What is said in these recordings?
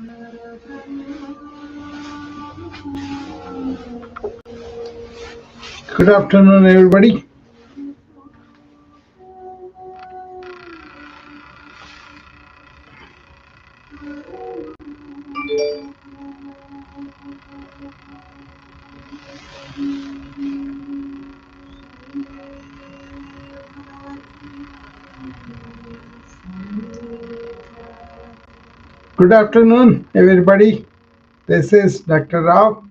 Good afternoon, everybody. Good afternoon, everybody. This is Dr. Rao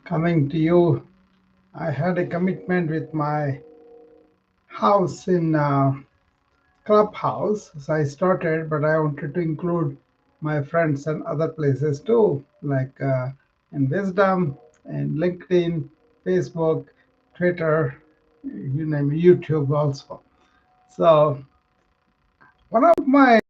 coming to you. I had a commitment with my house in Clubhouse, so I started, but I wanted to include my friends and other places too, like in Wisdom and LinkedIn, Facebook, Twitter, you name it, YouTube also. So one of my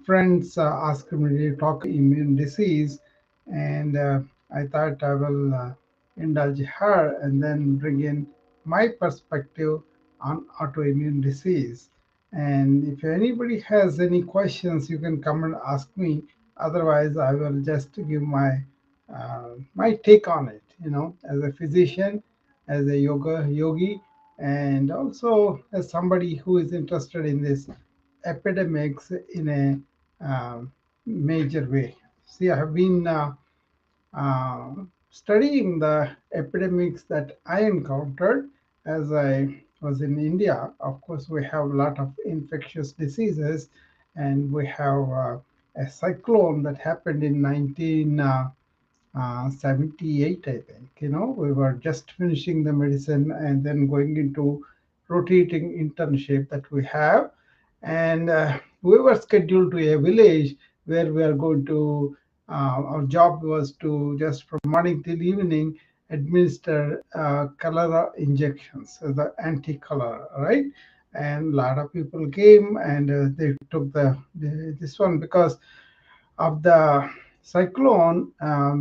friends asked me to talk immune disease, and I thought I will indulge her and then bring in my perspective on autoimmune disease. And if anybody has any questions, you can come and ask me. Otherwise, I will just give my take on it. You know, as a physician, as a yogi, and also as somebody who is interested in this epidemics in a major way. See, I have been studying the epidemics that I encountered as I was in India. Of course, we have a lot of infectious diseases, and we have a cyclone that happened in 1978, I think. You know, we were just finishing the medicine and then going into rotating internship that we have, and we were scheduled to a village where we are going to. Our job was to just from morning till evening administer cholera injections, the anti-cholera, right? And a lot of people came and they took this one because of the cyclone,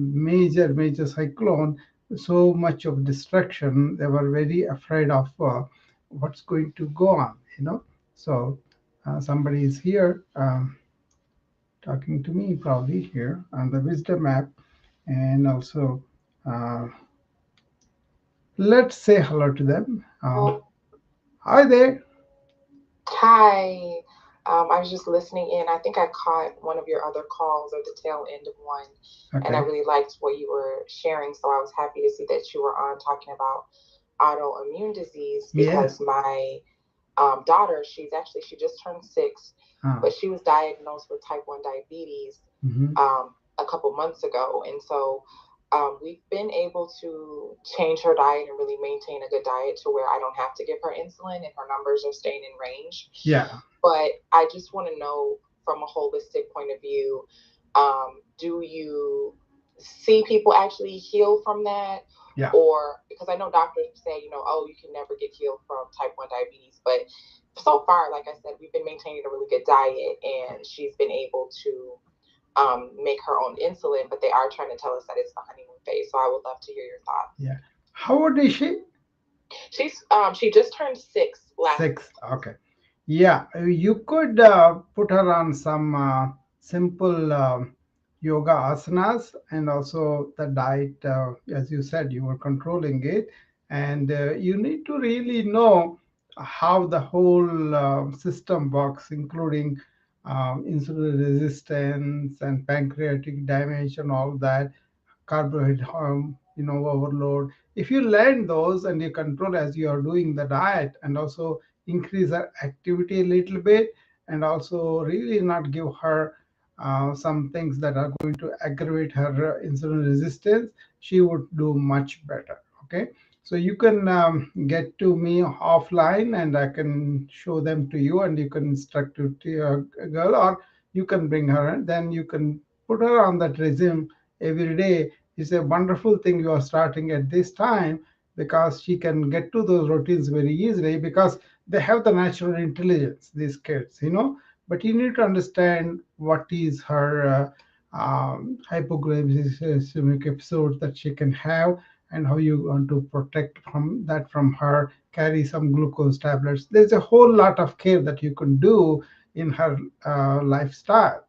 major cyclone, so much of destruction. They were very afraid of what's going to go on, you know. So somebody is here talking to me, probably here on the Wisdom app, and also let's say hello to them. Hi there. Hi. I was just listening in. I think I caught one of your other calls or the tail end of one, and I Okay. really liked what you were sharing. So I was happy to see that you were on talking about autoimmune disease Yeah. because my daughter, she just turned 6, but she was diagnosed with type 1 diabetes Mhm. a couple months ago. And so we've been able to change her diet and really maintain a good diet to where I don't have to give her insulin and her numbers are staying in range. Yeah. But I just want to know from a holistic point of view, do you see people actually heal from that? Yeah. Or because I know doctors say, oh, you can never get healed from type 1 diabetes. But so far, like I said, we've been maintaining a really good diet and she's been able to make her own insulin, but they are trying to tell us that it's the honeymoon phase. So I would love to hear your thoughts. Yeah. How old is she? She just turned 6 last 6. Okay. Yeah, you could put her on some simple yoga asanas, and also the diet, as you said, you were controlling it. And you need to really know how the whole system works, including insulin resistance and pancreatic damage and all that, carbohydrate overload. If you learn those and you control as you are doing the diet, and also increase her activity a little bit, and also really not give her some things that are going to aggravate her insulin resistance, she would do much better. Okay, so you can get to me offline and I can show them to you, and you can instruct it to your girl, or you can bring her and then you can put her on that regime every day. Is a wonderful thing you are starting at this time, because she can get to those routines very easily, because they have the natural intelligence, these kids, but you need to understand what is her hypoglycemic episode that she can have, and how you want to protect from that from her, carry some glucose tablets. There's a whole lot of care that you can do in her lifestyle,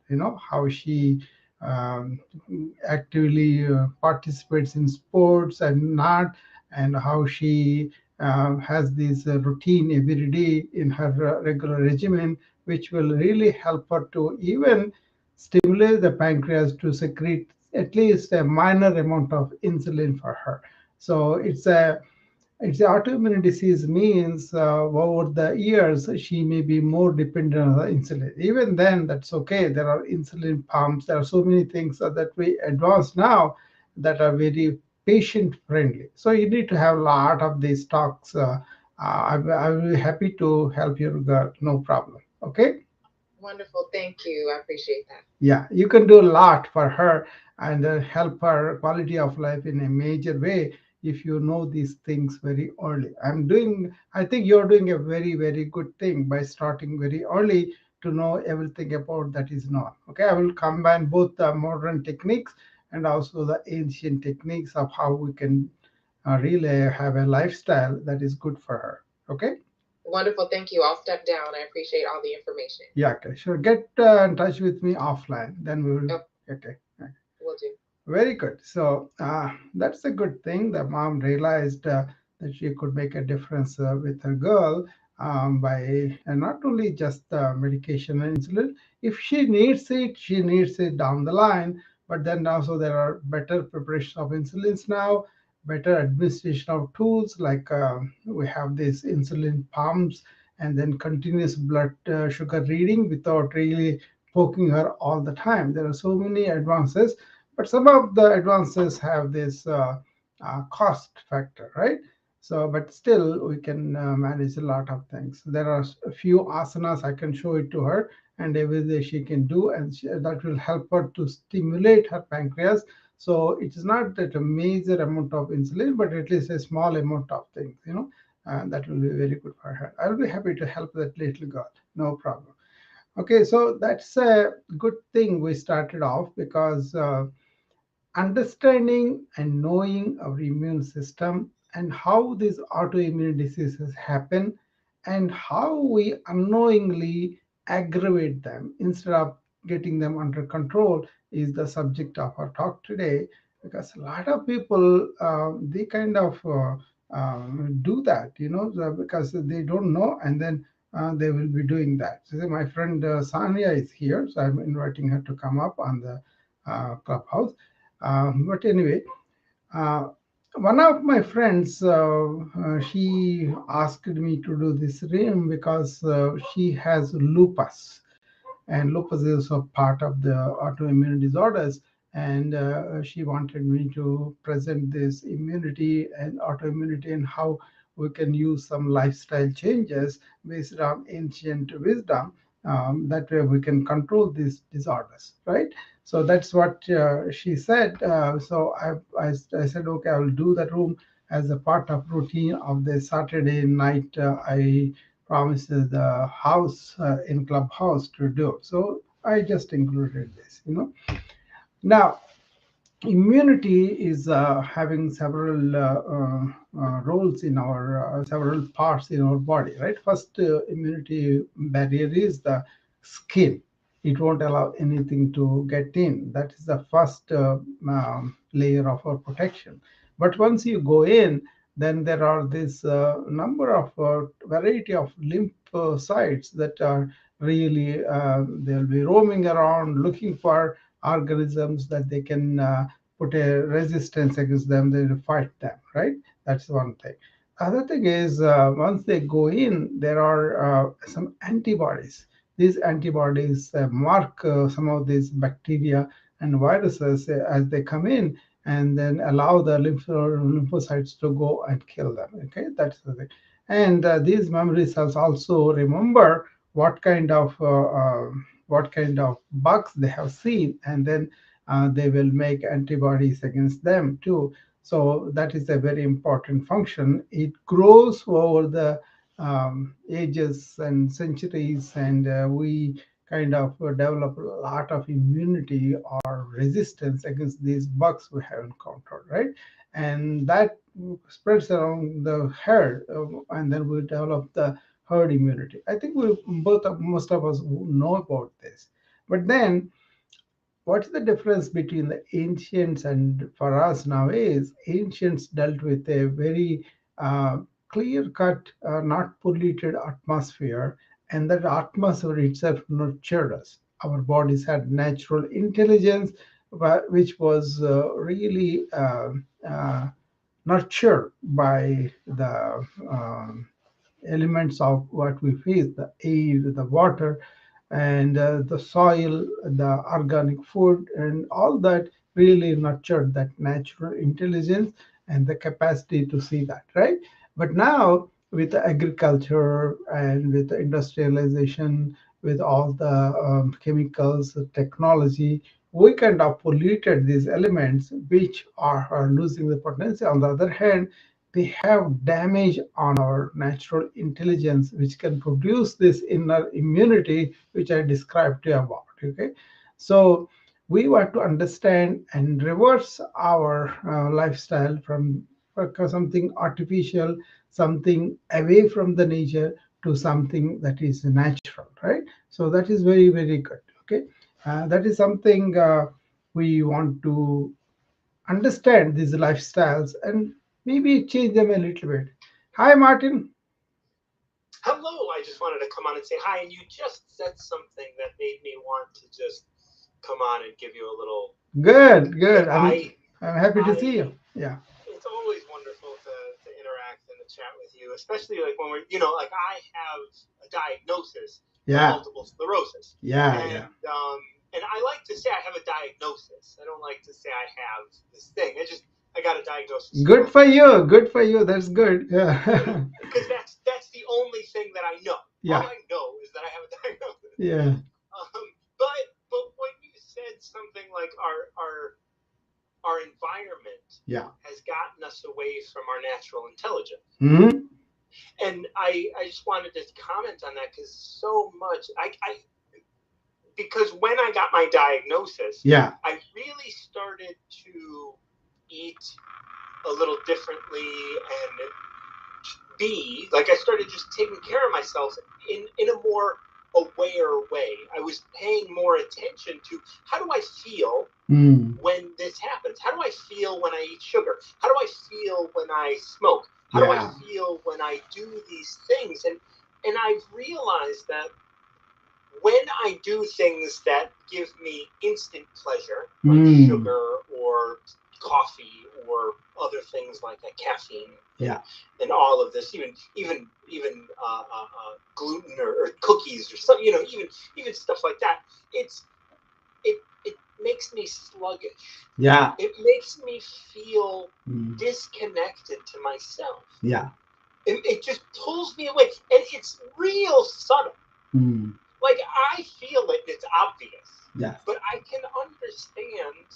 how she um, actively participates in sports and not, and how she has this routine every day in her regular regimen, which will really help her to even stimulate the pancreas to secrete at least a minor amount of insulin for her. So it's autoimmune disease means over the years she may be more dependent on the insulin. Even then, that's okay. There are insulin pumps. There are so many things that we advance now that are very patient friendly. So you need to have a lot of these talks. I will be happy to help you, girl. No problem. Okay. Wonderful. Thank you. I appreciate that. Yeah, you can do a lot for her and help her quality of life in a major way if you know these things very early. I think you're doing a very, very good thing by starting very early to know everything about that is known. Okay, I will combine both the modern techniques and also the ancient techniques of how we can really have a lifestyle that is good for her. Okay. Wonderful. Thank you. I'll step down. I appreciate all the information. Yeah, okay, sure. Get in touch with me offline. Then we will. Oh, Okay. will do. Very good. So that's a good thing. The mom realized that she could make a difference with her girl by not only just medication and insulin. If she needs it, she needs it down the line. But then also there are better preparation of insulins now, better administration of tools like we have these insulin pumps and then continuous blood sugar reading without really poking her all the time. There are so many advances, but some of the advances have this cost factor, right? So, but still, we can manage a lot of things. There are a few asanas I can show it to her, and every day she can do, and that will help her to stimulate her pancreas. So it is not that a major amount of insulin, but at least a small amount of things, that will be very good for her. I'll be happy to help that little girl, no problem. Okay, so that's a good thing we started off because. Understanding and knowing our immune system and how these autoimmune diseases happen and how we unknowingly aggravate them instead of getting them under control is the subject of our talk today, because a lot of people they kind of do that, because they don't know, and then they will be doing that. So my friend Sanya is here, so I'm inviting her to come up on the clubhouse. But anyway, uh, one of my friends, she asked me to do this room because she has lupus, and lupus is a part of the autoimmune disorders. And she wanted me to present this immunity and autoimmunity and how we can use some lifestyle changes based on ancient wisdom. That way we can control these disorders, right? So that's what she said. So I said, okay, I will do that room as a part of routine of the Saturday night. I promised the house in clubhouse to do. So I just included this. Now immunity is having several roles in our several parts in our body, right? First immunity barrier is the skin. It won't allow anything to get in. That is the first layer of our protection. But once you go in, then there are this number of variety of lymphocytes that are really they'll be roaming around looking for organisms that they can put a resistance against them, they will fight them, right? That's one thing. Other thing is once they go in, there are some antibodies. These antibodies mark some of these bacteria and viruses as they come in, and then allow the lymphocytes to go and kill them. Okay, that's the thing. And these memory cells also remember what kind of bugs they have seen, and then they will make antibodies against them too. So that is a very important function. It grows over the ages and centuries, and we kind of develop a lot of immunity or resistance against these bugs we have encountered, right? And that spreads around the herd, and then we develop the herd immunity. I think we both, most of us know about this. But then what's the difference between the ancients and for us now is ancients dealt with a very uh, clear cut, not polluted atmosphere, and that atmosphere itself nurtured us. Our bodies had natural intelligence, which was really nurtured by the elements of what we face, the air, the water, and the soil, the organic food, and all that really nurtured that natural intelligence and the capacity to see that, right? But now, with the agriculture and with the industrialization, with all the chemicals, technology, we kind of polluted these elements which are losing the potential. On the other hand, they have damage on our natural intelligence, which can produce this inner immunity, which I described to you about. Okay, so we want to understand and reverse our lifestyle from something artificial, something away from the nature, to something that is natural, right? So that is very, very good. Okay, that is something we want to understand these lifestyles and maybe change them a little bit. Hi, Martin. Hello, I just wanted to come on and say hi. And you just said something that made me want to just come on and give you a little Good, good. I I'm happy to see you. I Yeah, it's always wonderful to interact and to chat with you, especially like when we're like I have a diagnosis of yeah, multiple sclerosis. yeah, And yeah. and I like to say I have a diagnosis. I don't like to say I have this thing. I got a diagnosis of Good for multiple you. sclerosis. Good for you. That's good. Yeah, Because that's the only thing that I know. All yeah, I know is that I have a diagnosis. yeah, But when you said something like our environment yeah. has gotten us away from our natural intelligence, Hmm. and I just wanted to comment on that because so much because when I got my diagnosis, Yeah. I really started to eat a little differently and be like I started just taking care of myself in a more aware way. I was paying more attention to how do I feel Mm. when this happens? How do I feel when I eat sugar? How do I feel when I smoke? How do I Yeah. feel when I do these things? And I've realized that when I do things that give me instant pleasure, like Mm. sugar or coffee or other things like a caffeine, Yeah. and all of this, even gluten or cookies or something, even stuff like that. It makes me sluggish. Yeah. It makes me feel Mm. disconnected to myself. Yeah. It just pulls me away, and it's real subtle. Mm. Like I feel it, and it's obvious. Yeah. But I can understand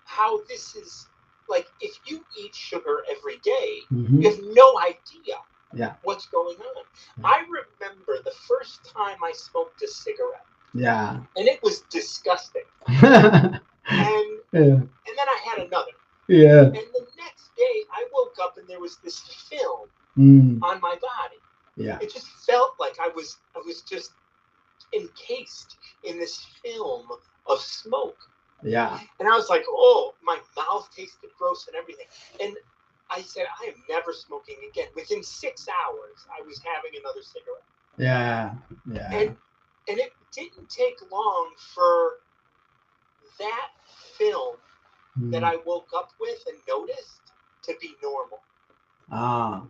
how this is. Like if you eat sugar every day, Hmm. you have no idea Yeah. what's going on. I remember the first time I smoked a cigarette, Yeah. and it was disgusting. Yeah. And then I had another. Yeah. And the next day, I woke up and there was this film Mm. on my body. Yeah. It just felt like I was just encased in this film of smoke. Yeah. And I was like, oh, my mouth tasted gross and everything. And I said, I am never smoking again. Within 6 hours, I was having another cigarette. Yeah. Yeah. And it didn't take long for that film that I woke up with and noticed to be normal. Ah.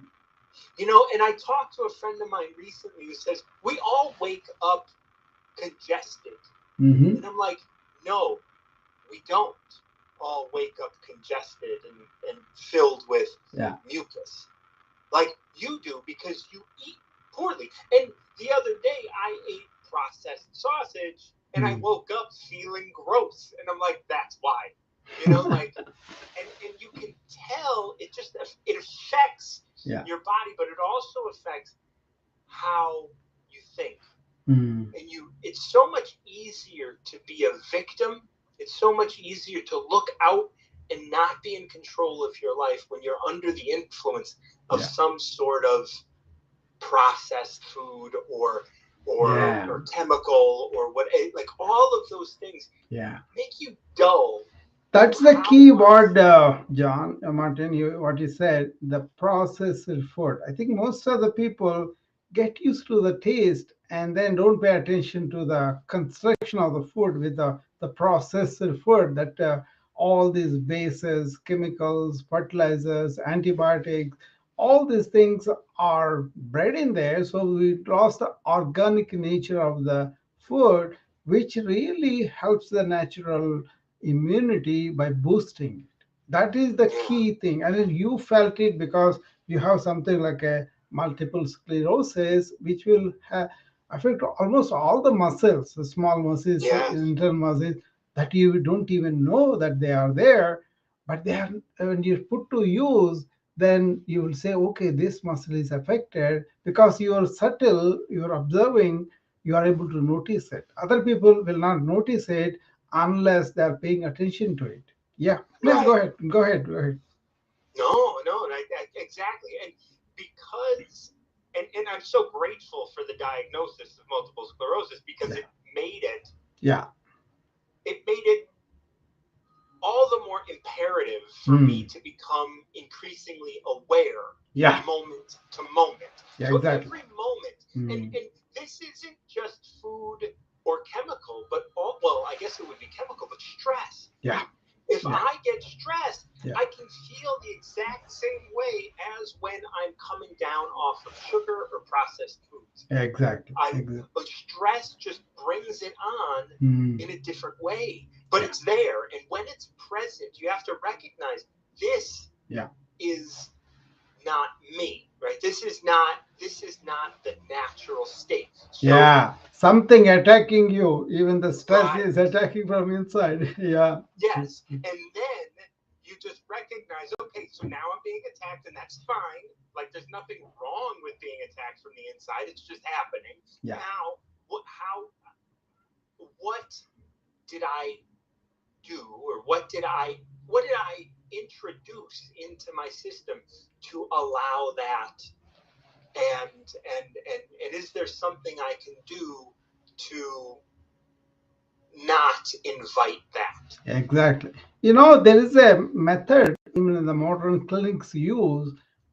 And I talked to a friend of mine recently who says, we all wake up congested. Mm-hmm. And I'm like, no, we don't all wake up congested and filled with mucus. Like you do because you eat poorly. And the other day I ate processed sausage and I woke up feeling gross. And I'm like, that's why. And you can tell it affects your body, but it also affects how you think. Mm. And it's so much easier to be a victim. It's so much easier to look out and not be in control of your life when you're under the influence of some sort of processed food or Yeah. or chemical or what, like all of those things Yeah. make you dull to That's the how key our word, John, Martin, what you said, the processed food. I think most of the people get used to the taste and then don't pay attention to the construction of the food with the processed food that all these bases, chemicals, fertilizers, antibiotics, all these things are bred in there. So we lost the organic nature of the food, which really helps the natural immunity by boosting it. That is the yeah key thing. And then you felt it because you have something like a multiple sclerosis, which will affect almost all the muscles, the small muscles, yes internal muscles, that you don't even know that they are there. But they are, when you put to use, then you will say, okay, this muscle is affected because you are subtle, you are observing, you are able to notice it. Other people will not notice it unless they're paying attention to it. Yeah, please go right ahead. Go ahead. Go ahead. no exactly and because and I'm so grateful for the diagnosis of multiple sclerosis because Yeah. made it Yeah. it made it all the more imperative for me Mm. to become increasingly aware Yeah. moment to moment. Yeah, So exactly. every moment, Mm. and this isn't just food or chemical, but all, well, I guess it would be chemical, but stress, Yeah. right? If Yeah. I get stressed, Yeah. I can feel the exact same way as when I'm coming down off of sugar or processed foods. Exactly. I Exactly. But stress just brings it on Mm. in a different way. But Yeah. it's there, and when it's present, you have to recognize this Yeah. is not me, right? This is not the natural state. So Yeah. Something attacking you. Even the stress right, is attacking from inside. Yeah. yes, and then you just recognize, okay, so now I'm being attacked, and that's fine. Like there's nothing wrong with being attacked from the inside; it's just happening. Yeah. Now, what did I do or what did I introduce into my system to allow that and is there something I can do to not invite that Exactly. You know, there is a method even in the modern clinics use.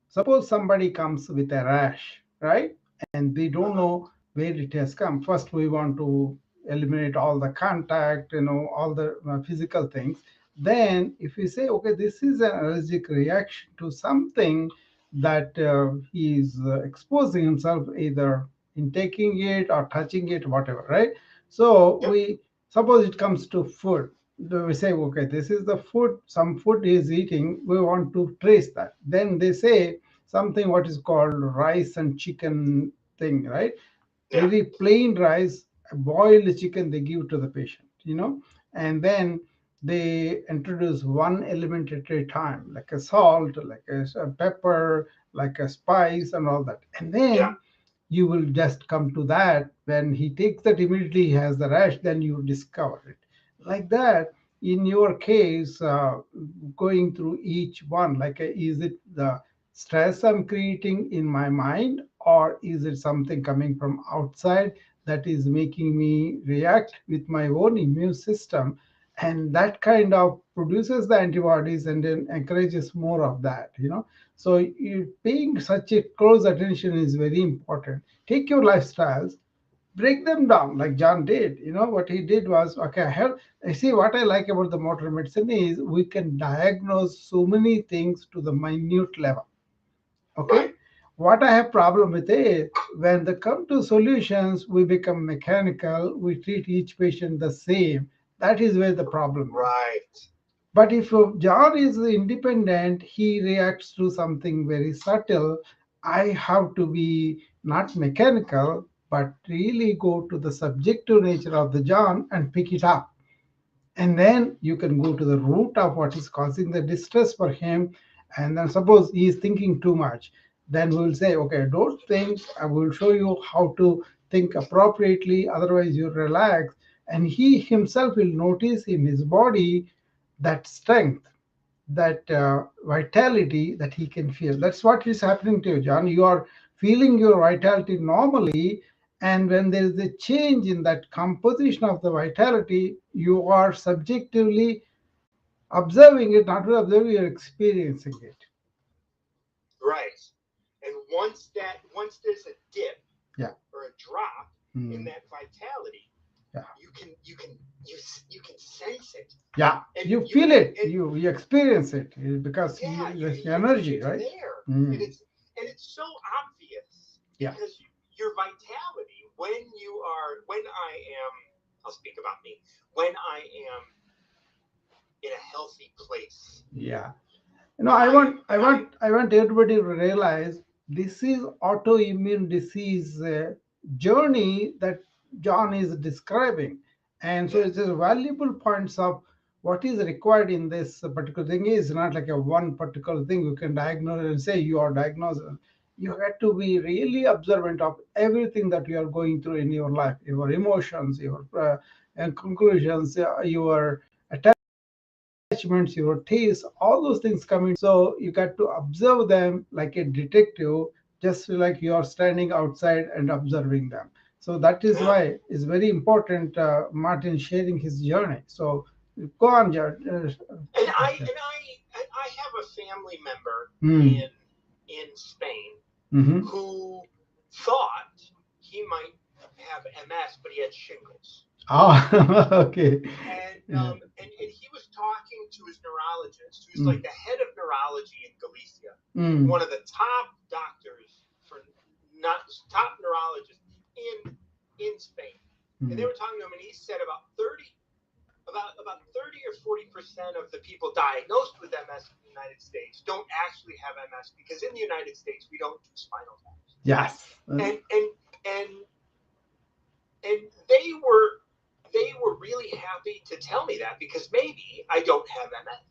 Suppose somebody comes with a rash, right? And they don't uh-huh. know where it has come. First, we want to eliminate all the contact, all the physical things. Then, if we say, okay, this is an allergic reaction to something that he is exposing himself either in taking it or touching it, whatever, right? So, Yep. we suppose it comes to food. We say, okay, this is the food, some food he is eating, we want to trace that. Then they say something what is called rice and chicken thing, right? Yeah. Very plain rice, boiled chicken they give to the patient, and then they introduce one element at a time, like a salt, like a pepper, like a spice, and all that. And Yeah. then you will just come to that when he takes that immediately he has the rash, then you discover it like that. In your case, going through each one, like is it the stress I'm creating in my mind, or is it something coming from outside that is making me react with my own immune system, and that kind of produces the antibodies and then encourages more of that. So paying such a close attention is very important. Take your lifestyles, break them down like John did. What he did was, okay, I see what I like about the modern medicine is we can diagnose so many things to the minute level. Okay. Right. What I have problem with is when they come to solutions, we become mechanical, we treat each patient the same. That is where the problem is. Right. But if John is independent, he reacts to something very subtle. I have to be not mechanical, but really go to the subjective nature of the John and pick it up. And then you can go to the root of what is causing the distress for him. And then suppose he is thinking too much, then we'll say, okay, don't think. I will show you how to think appropriately. Otherwise, you relax. And he himself will notice in his body that strength, that vitality that he can feel. That's what is happening to you, John. You are feeling your vitality normally, And when there is a change in that composition of the vitality, you are subjectively observing it, not only observing, you're experiencing it. Right. And once there's a dip Yeah. or a drop in Mm. that vitality, Yeah. you can sense it. Yeah. And You feel and, it. You experience it because yeah, there's energy, it's right? there. Mm. And it's so obvious Yeah. because your vitality when I am, I'll speak about me, when I am in a healthy place. Yeah. When I want everybody to realize this is autoimmune disease journey that John is describing, and so it's Yes. a valuable points of what is required in this particular thing. Is not like a one particular thing you can diagnose and say you are diagnosed. You have to be really observant of everything that you are going through in your life, your emotions, your and conclusions, your attachments, your tastes, all those things come in. So you got to observe them like a detective, just like you are standing outside and observing them. So that is Yeah. why it's very important, Martin sharing his journey. So go on, Jared. And I have a family member Mm. in Spain Mm-hmm. who thought he might have MS, but he had shingles. Ah, okay. And he was talking to his neurologist, who's like the head of neurology in Galicia, one of the top doctors for not top neurologists in Spain. And they were talking to him, and he said about 30 or 40% of the people diagnosed with MS in the United States don't actually have MS because in the United States we don't do spinal taps. Yes. And they were really happy to tell me that because maybe I don't have MS.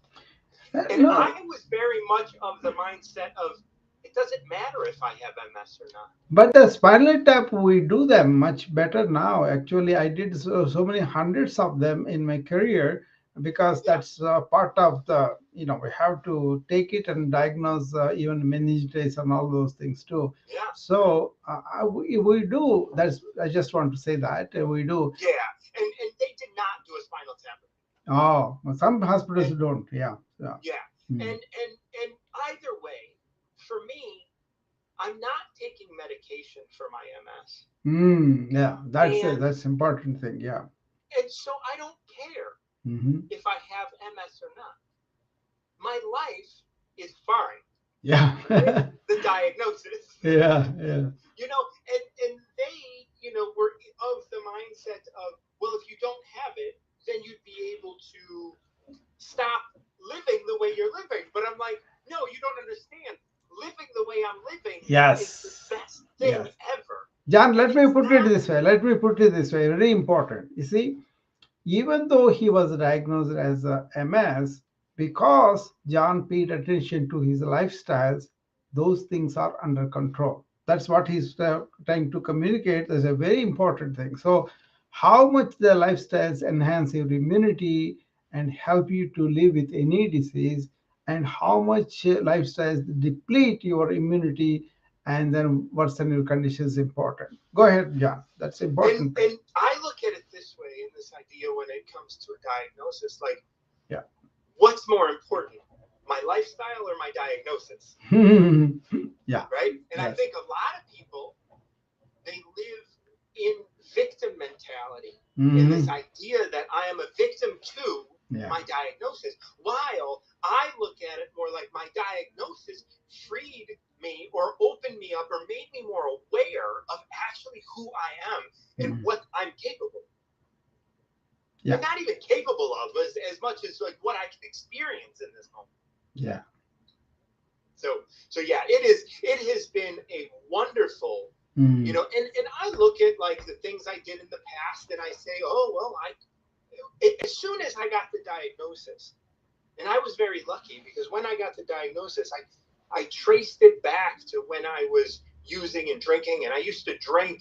And No. I was very much of the mindset of it doesn't matter if I have MS or not. But the spinal tap, we do them much better now. Actually, I did so many hundreds of them in my career because that's part of the, we have to take it and diagnose even meningitis and all those things too. Yeah. So we do. I just want to say that we do. Yeah. And they did not do a spinal tap. Oh, well, some hospitals don't. Yeah. Yeah. Yeah. And either way, for me, I'm not taking medication for my MS. Yeah, that's important thing. Yeah. And so I don't care if I have MS or not. My life is fine. Yeah. With the diagnosis. Yeah. And they, were of the mindset of, well, if you don't have it, then you'd be able to stop living the way you're living. But I'm like, no, you don't understand. Living the way I'm living is the best thing ever. John, let me put it this way. Very important. You see, even though he was diagnosed as a MS, because John paid attention to his lifestyles, those things are under control. That's what he's trying to communicate. That's a very important thing. So, how much the lifestyles enhance your immunity and help you to live with any disease, and how much lifestyles deplete your immunity and then worsen your condition is important. Go ahead, John. That's important. And I look at it this way in this idea when it comes to a diagnosis, like, what's more important, my lifestyle or my diagnosis? Yeah. Right? And I think a lot of people, they live in victim mentality, in this idea that I am a victim to my diagnosis, while I look at it more like my diagnosis freed me or opened me up or made me more aware of actually who I am and what I'm capable of. And not even capable of as much as like what I can experience in this moment. Yeah. So yeah, it has been a wonderful, and I look at like the things I did in the past and I say, oh, well, as soon as I got the diagnosis, and I was very lucky because when I got the diagnosis, I traced it back to when I was using and drinking, and I used to drink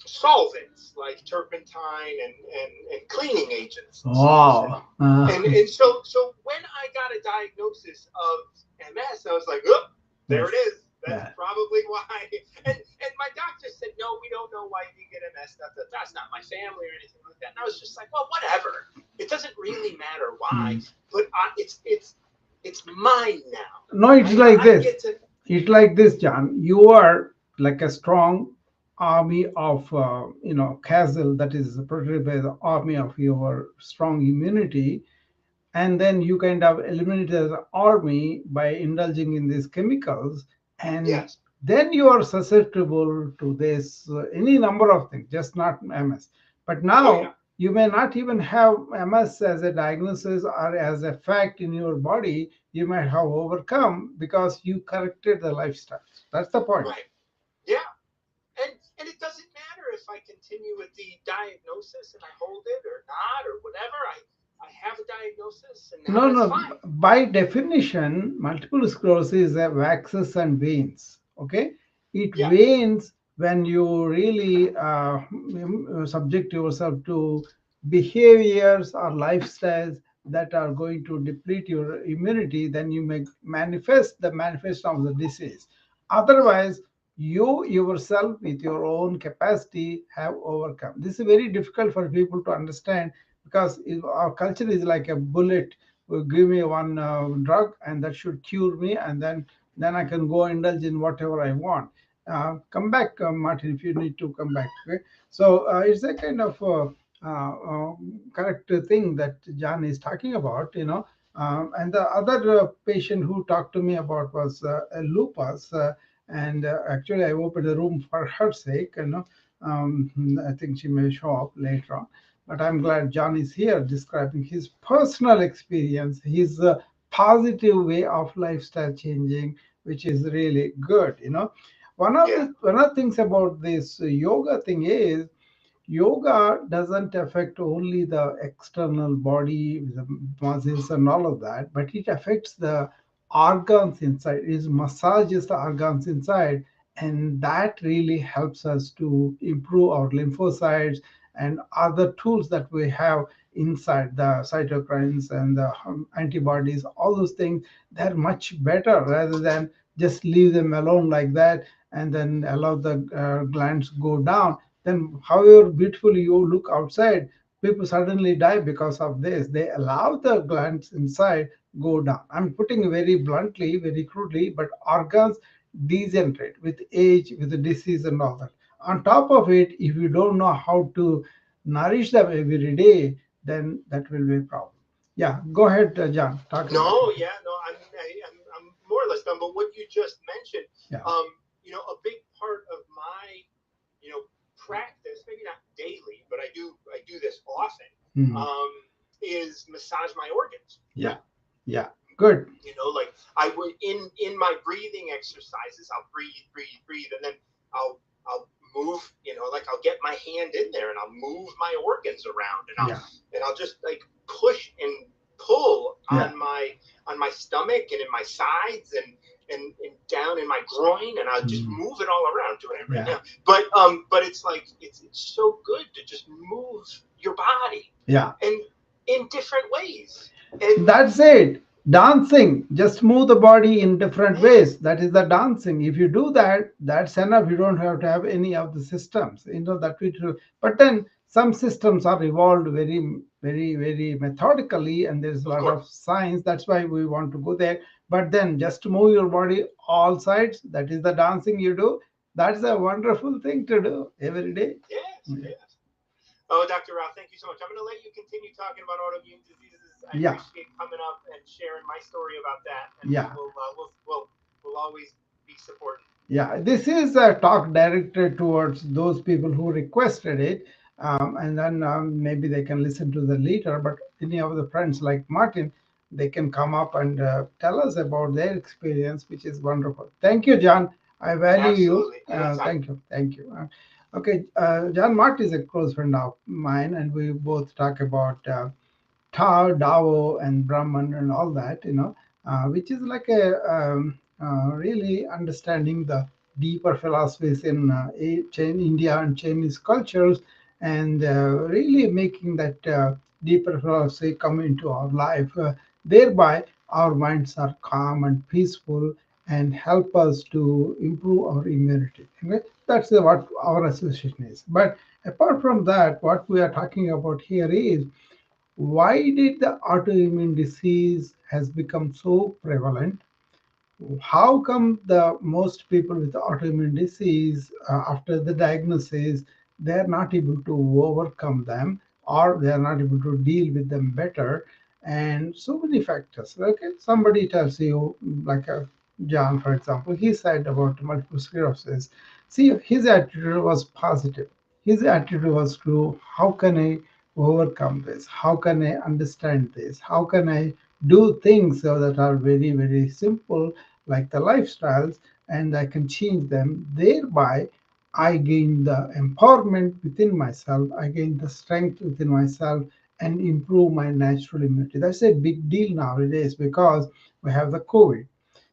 solvents like turpentine and cleaning agents. Wow. And so when I got a diagnosis of MS, I was like, oh, there it is. That's probably why. And my doctor said, no, we don't know why you get MS. That's not my family or anything like that. And I was just like, well, whatever. It doesn't really matter why, but it's mine now. No, it's like this. It's like this, John. You are like a strong army of, castle that is protected by the army of your strong immunity, and then you kind of eliminate the army by indulging in these chemicals, and Yes. then you are susceptible to this any number of things, just not MS. But now you may not even have MS as a diagnosis or as a fact in your body. You might have overcome because you corrected the lifestyle. That's the point. Right. Yeah. And it doesn't matter if I continue with the diagnosis and I hold it or not or whatever. I have a diagnosis and now No, that's fine. by definition, multiple sclerosis is a waxes and wanes. Okay, it wanes when you really subject yourself to behaviors or lifestyles that are going to deplete your immunity. Then you may manifest the manifestation of the disease. Otherwise, you yourself, with your own capacity, have overcome. This is very difficult for people to understand because our culture is like a bullet. Give me one drug and that should cure me, and then I can go indulge in whatever I want. Come back, Martin, if you need to come back. Okay, so it's a kind of correct thing that John is talking about, and the other patient who talked to me about was lupus, and actually I opened a room for her sake. I think she may show up later on, but I'm glad John is here describing his personal experience, his positive way of lifestyle changing, which is really good. One of the things about this yoga thing is yoga doesn't affect only the external body, the muscles and all of that, but it affects the organs inside. It massages the organs inside, and that really helps us to improve our lymphocytes and other tools that we have inside, the cytokines and the antibodies. All those things, they're much better rather than just leave them alone like that and then allow the glands go down. Then however beautiful you look outside, people suddenly die because of this. They allow the glands inside go down. I'm putting it very bluntly, very crudely, but organs degenerate with age, with the disease and all that. On top of it, if you don't know how to nourish them every day, then that will be a problem. Yeah, go ahead, John. Talk no, about it. yeah, no, I'm more or less done. But what you just mentioned, a big part of my, practice, maybe not daily, but I do this often, is massage my organs. Yeah, good. Like I would in my breathing exercises, I'll breathe, and then I'll move. Like I'll get my hand in there and I'll move my organs around, and I'll just like push and pull on my stomach and in my sides and down in my groin, and I'll just move it all around doing it right now. But it's like it's so good to just move your body. And in different ways. And that's it. Dancing, just move the body in different ways. That is the dancing. If you do that, that's enough. You don't have to have any of the systems. That we do. But then some systems are evolved very, very, very methodically, and there's a lot of science. That's why we want to go there. But then just to move your body all sides, that is the dancing you do. That's a wonderful thing to do every day. Yes. Oh, Dr. Rao, thank you so much. I'm going to let you continue talking about autoimmune diseases. I appreciate coming up and sharing my story about that. And we'll always be supporting. Yeah, this is a talk directed towards those people who requested it. And then maybe they can listen to the later. But any of the friends like Martin, they can come up and tell us about their experience, which is wonderful. Thank you, John. I value you. Thank you. Okay, John Mart is a close friend of mine, and we both talk about Tao, Dao, and Brahman and all that, which is like a really understanding the deeper philosophies in India and Chinese cultures, and really making that deeper philosophy come into our life. Thereby, our minds are calm and peaceful, and help us to improve our immunity. Okay? That's what our association is. But apart from that, what we are talking about here is why did the autoimmune disease has become so prevalent? How come the most people with autoimmune disease after the diagnosis they are not able to overcome them, or they are not able to deal with them better? And so many factors. Okay, somebody tells you, like John, for example, he said about multiple sclerosis. See, his attitude was positive. His attitude was to, how can I overcome this? How can I understand this? How can I do things that are very, very simple, like the lifestyles, and I can change them. Thereby, I gain the empowerment within myself, I gain the strength within myself, and improve my natural immunity. That's a big deal nowadays because we have the COVID.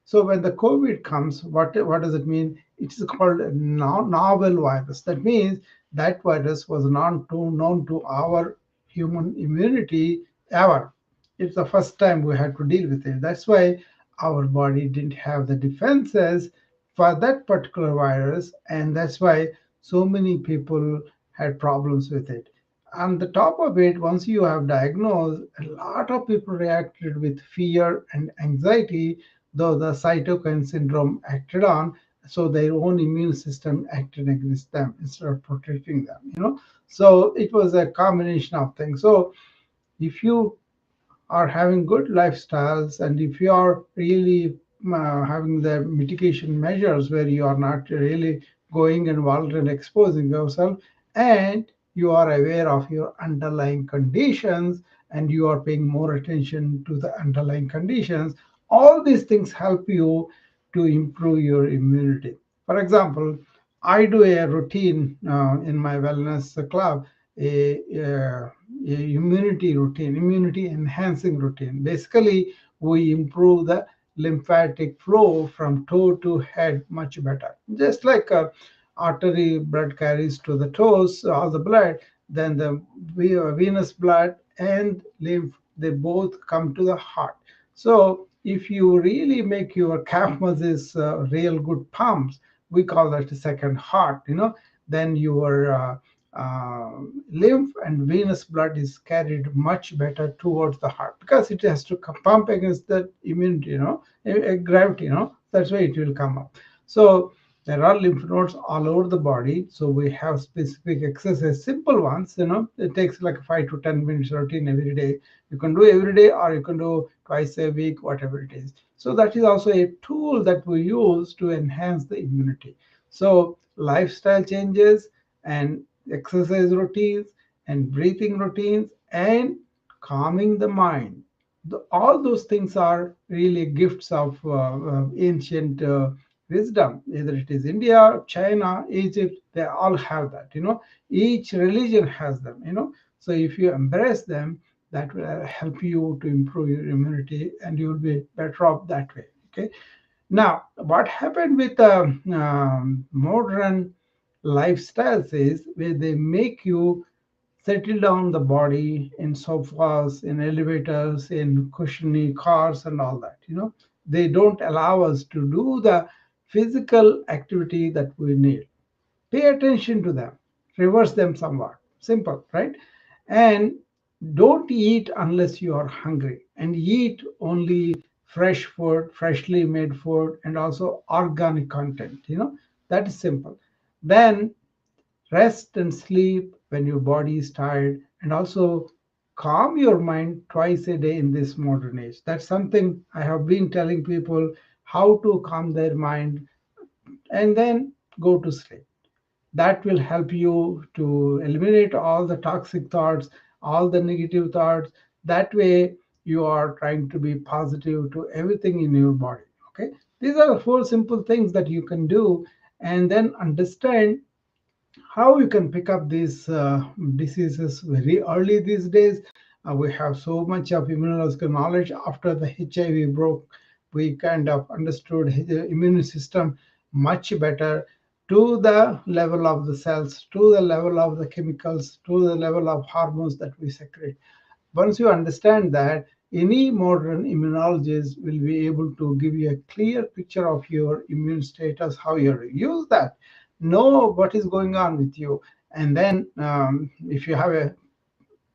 So when the COVID comes, what does it mean? It is called a novel virus. That means that virus was not known to our human immunity ever. It's the first time we had to deal with it. That's why our body didn't have the defenses for that particular virus, and that's why so many people had problems with it. On the top of it, once you have diagnosed, a lot of people reacted with fear and anxiety, though the cytokine syndrome acted on, so their own immune system acted against them instead of protecting them. So it was a combination of things. So if you are having good lifestyles, and if you are really having the mitigation measures where you are not really going involved and exposing yourself, and you are aware of your underlying conditions, and you are paying more attention to the underlying conditions, all these things help you to improve your immunity. For example, I do a routine in my wellness club, a, uh, immunity routine, immunity enhancing routine. Basically, we improve the lymphatic flow from toe to head much better. Just like artery blood carries to the toes, all the blood, then the venous blood and lymph, they both come to the heart. So if you really make your calf muscles real good pumps, we call that a second heart. Then your uh, lymph and venous blood is carried much better towards the heart because it has to pump against the immunity, gravity, that's why it will come up. So there are lymph nodes all over the body. So we have specific exercise, simple ones, it takes like 5 to 10 minutes routine every day. You can do every day or you can do twice a week, whatever it is. So that is also a tool that we use to enhance the immunity. So lifestyle changes and exercise routines and breathing routines and calming the mind. All those things are really gifts of ancient wisdom. Either it is India, China, Egypt, they all have that. Each religion has them. So if you embrace them, that will help you to improve your immunity, and you will be better off that way. Okay. Now, what happened with modern lifestyles is where they make you settle down the body in sofas, in elevators, in cushiony cars, and all that. They don't allow us to do the physical activity that we need. Pay attention to them, reverse them somewhat. Simple, right? And don't eat unless you are hungry, and eat only fresh food, freshly made food, and also organic content. That is simple. Then rest and sleep when your body is tired, and also calm your mind twice a day in this modern age. That's something I have been telling people, how to calm their mind and then go to sleep. That will help you to eliminate all the toxic thoughts, all the negative thoughts. That way you are trying to be positive to everything in your body. Okay, these are the four simple things that you can do, and then understand how you can pick up these diseases very early these days. We have so much of immunological knowledge. After the HIV broke, we kind of understood the immune system much better, to the level of the cells, to the level of the chemicals, to the level of hormones that we secrete. Once you understand that, any modern immunologist will be able to give you a clear picture of your immune status, how you use that, know what is going on with you. And then if you have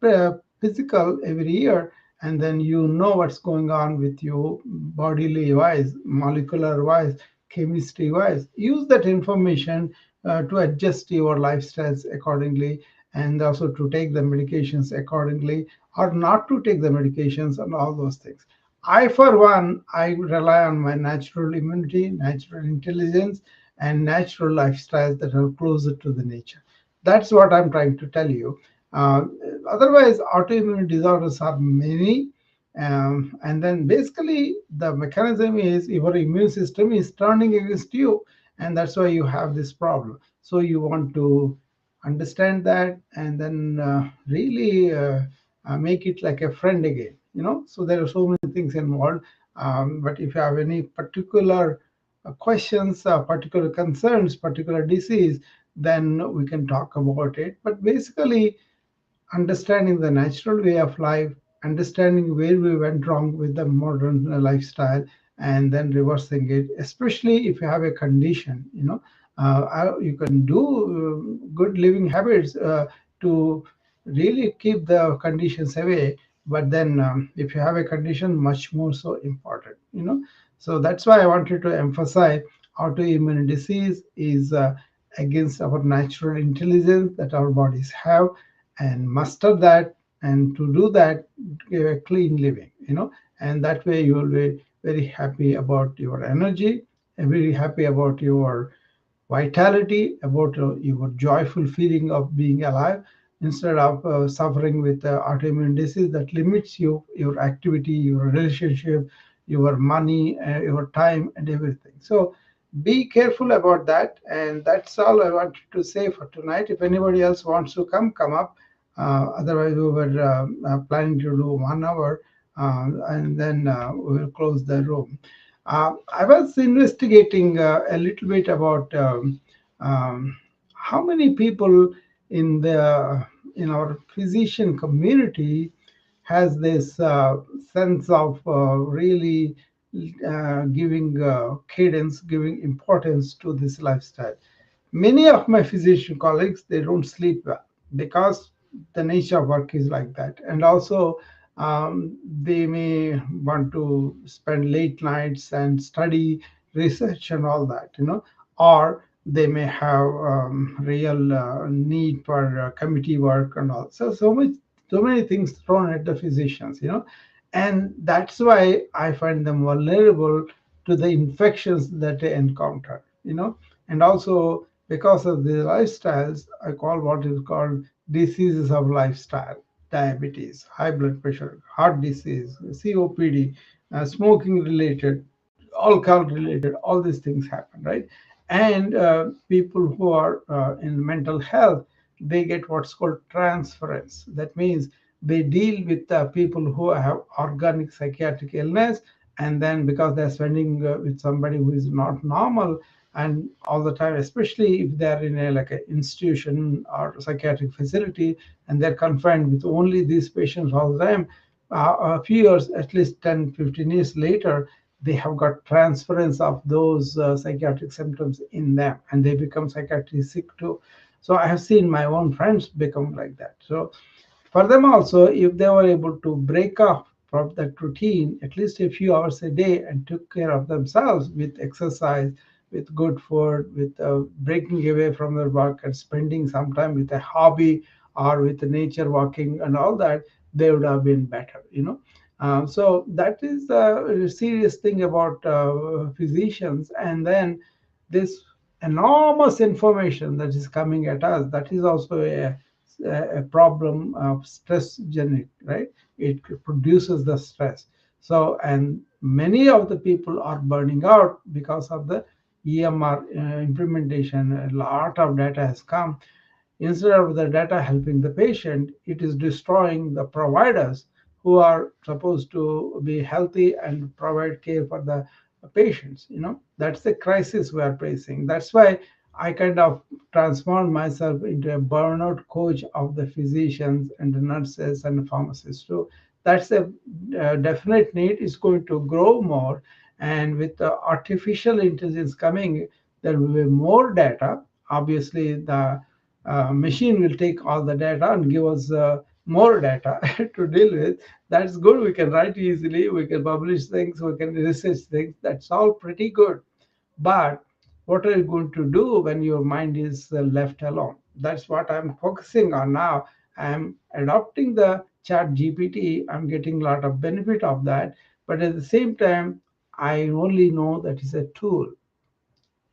a physical every year, and then you know what's going on with you bodily wise, molecular wise, chemistry wise. Use that information to adjust your lifestyles accordingly, and also to take the medications accordingly, or not to take the medications, and all those things. I, for one, I rely on my natural immunity, natural intelligence, and natural lifestyles that are closer to the nature. That's what I'm trying to tell you. uh, Otherwise, autoimmune disorders are many, and then basically the mechanism is your immune system is turning against you, and that's why you have this problem. So you want to understand that, and then really make it like a friend again. So there are so many things involved. But if you have any particular questions, particular concerns, particular disease, then we can talk about it. But basically, understanding the natural way of life, understanding where we went wrong with the modern lifestyle, and then reversing it, especially if you have a condition. You can do good living habits to really keep the conditions away. But then if you have a condition, much more so important. So that's why I wanted to emphasize autoimmune disease is against our natural intelligence that our bodies have, and master that, and to do that, give a clean living. And that way you will be very happy about your energy, and very happy about your vitality, about your joyful feeling of being alive, instead of suffering with autoimmune disease that limits you, your activity, your relationship, your money, your time, and everything. So be careful about that. And that's all I wanted to say for tonight. If anybody else wants to come up. Otherwise, we were planning to do 1 hour, and then we will close the room. I was investigating a little bit about how many people in the in our physician community has this sense of really giving cadence, giving importance to this lifestyle. Many of my physician colleagues, they don't sleep well because the nature of work is like that. And also they may want to spend late nights and study, research, and all that. Or they may have real need for committee work and all. So many things thrown at the physicians. And that's why I find them vulnerable to the infections that they encounter. And also, because of the lifestyles, I call what is called diseases of lifestyle: diabetes, high blood pressure, heart disease, COPD, smoking related, alcohol related, all these things happen, right? And people who are in mental health, they get what's called transference. That means they deal with people who have organic psychiatric illness, and then because they're spending with somebody who is not normal and all the time, especially if they're in a like an institution or psychiatric facility, and they're confined with only these patients all the time, a few years, at least 10, 15 years later, they have got transference of those psychiatric symptoms in them, and they become psychiatrically sick too. So I have seen my own friends become like that. So for them also, if they were able to break off from that routine at least a few hours a day and took care of themselves with exercise, with good food, with breaking away from their work and spending some time with a hobby or with nature walking and all that, they would have been better. So that is a serious thing about physicians. And then this enormous information that is coming at us, that is also a problem of stress generic, right? It produces the stress. So, and many of the people are burning out because of the EMR implementation. A lot of data has come. Instead of the data helping the patient, it is destroying the providers who are supposed to be healthy and provide care for the patients. That's the crisis we are facing. That's why I kind of transformed myself into a burnout coach of the physicians and the nurses and the pharmacists too. That's a definite need. Is going to grow more, and with the artificial intelligence coming, there will be more data. Obviously, the machine will take all the data and give us more data to deal with. That's good. We can write easily. We can publish things. We can research things. That's all pretty good. But what are you going to do when your mind is left alone? That's what I'm focusing on now. I'm adopting the chat GPT. I'm getting a lot of benefit of that. But at the same time, I only know that it's a tool.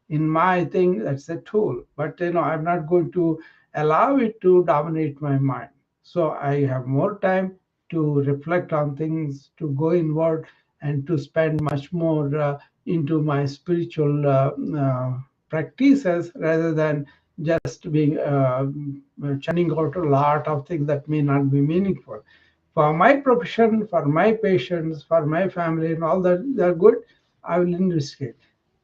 In my thing, that's a tool. But I'm not going to allow it to dominate my mind. So I have more time to reflect on things, to go inward, and to spend much more into my spiritual practices, rather than just being churning out a lot of things that may not be meaningful for my profession, for my patients, for my family, and all that. They're good. I will investigate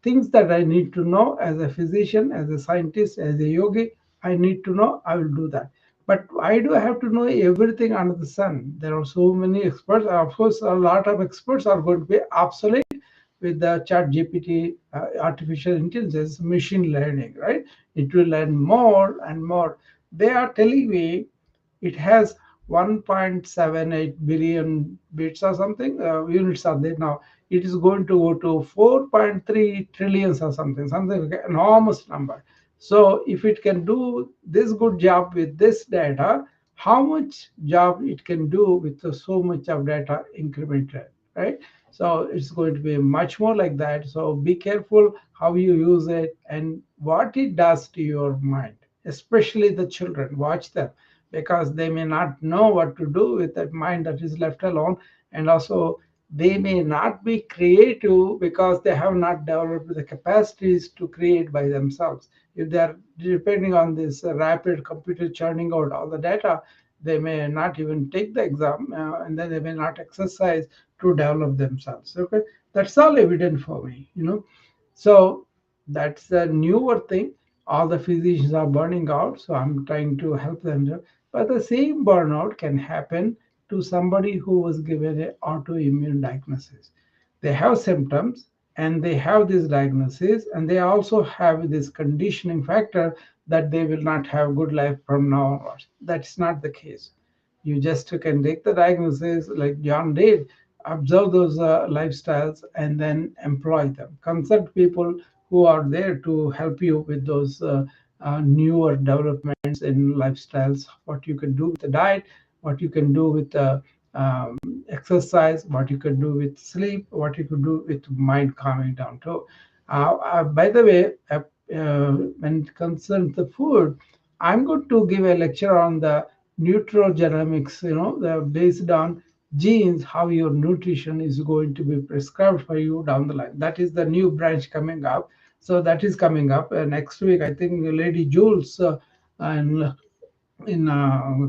things that I need to know as a physician, as a scientist, as a yogi. I need to know, I will do that. But I do have to know everything under the sun. There are so many experts. Of course, a lot of experts are going to be obsolete with the chat GPT, artificial intelligence, machine learning, right? It will learn more and more. They are telling me it has 1.78 billion bits or something, units are there now. It is going to go to 4.3 trillions or something like an enormous number. So if it can do this good job with this data, how much job it can do with so much of data incremented, right? So it's going to be much more like that. So be careful how you use it and what it does to your mind, especially the children. Watch them, because they may not know what to do with that mind that is left alone. And also, they may not be creative because they have not developed the capacities to create by themselves. If they are depending on this rapid computer churning out all the data, they may not even take the exam, and then they may not exercise to develop themselves. Okay, that's all evident for me. So that's the newer thing. All the physicians are burning out, so I'm trying to help them. But the same burnout can happen to somebody who was given an autoimmune diagnosis. They have symptoms and they have this diagnosis, and they also have this conditioning factor that they will not have good life from now onwards. That's not the case. You just can take the diagnosis like John did, observe those lifestyles, and then employ them. Consult people who are there to help you with those newer developments in lifestyles, what you can do with the diet, what you can do with um, exercise, what you can do with sleep, what you can do with mind calming down too. By the way, when it concerns the food, I'm going to give a lecture on the nutrogenomics, based on genes, how your nutrition is going to be prescribed for you down the line. That is the new branch coming up. So that is coming up next week. I think Lady Jules and in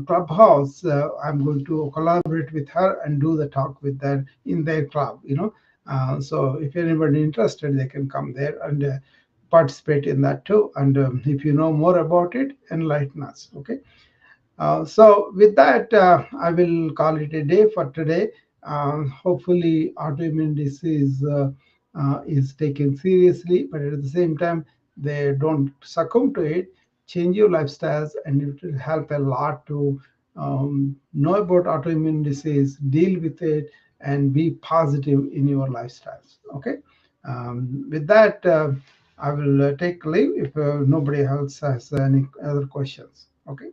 clubhouse, I'm going to collaborate with her and do the talk with them in their club. So if anybody interested, they can come there and participate in that too. And if you know more about it, enlighten us. Okay. So with that, I will call it a day for today. Hopefully, autoimmune disease is taken seriously, but at the same time, they don't succumb to it. Change your lifestyles, and it will help a lot to know about autoimmune disease, deal with it, and be positive in your lifestyles. Okay. With that, I will take leave if nobody else has any other questions. Okay.